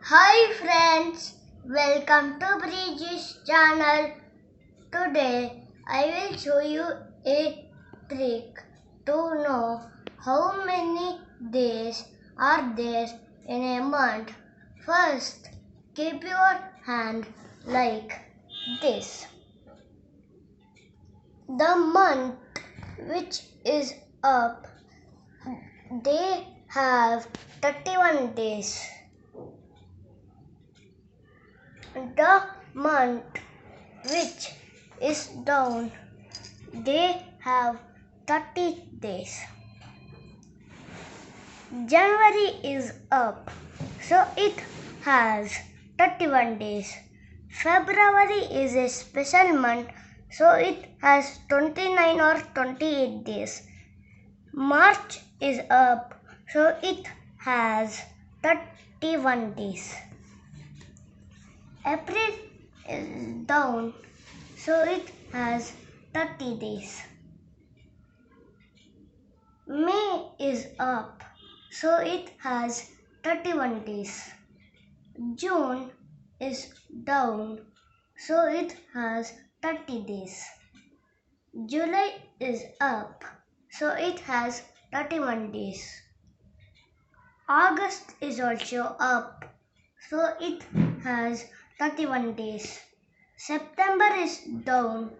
Hi friends, welcome to Bridges channel. Today I will show you a trick to know how many days are there in a month. First, keep your hand like this. The month which is up, they have 31 days. The month which is down, they have 30 days. January is up, so it has 31 days. February is a special month, so it has 29 or 28 days. March is up, so it has 31 days. April is down, so it has 30 days. May is up, so it has 31 days. June is down, so it has 30 days. July is up, so it has 31 days. August is also up, so it has 31 days. September is down,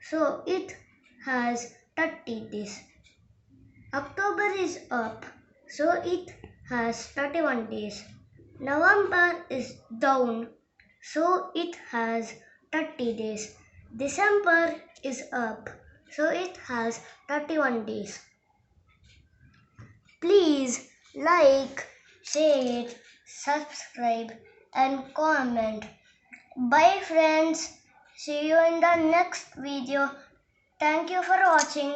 so it has 30 days. October is up, so it has 31 days. November is down, so it has 30 days. December is up, so it has 31 days. Please like, share, subscribe and comment. Bye friends. See you in the next video. Thank you for watching.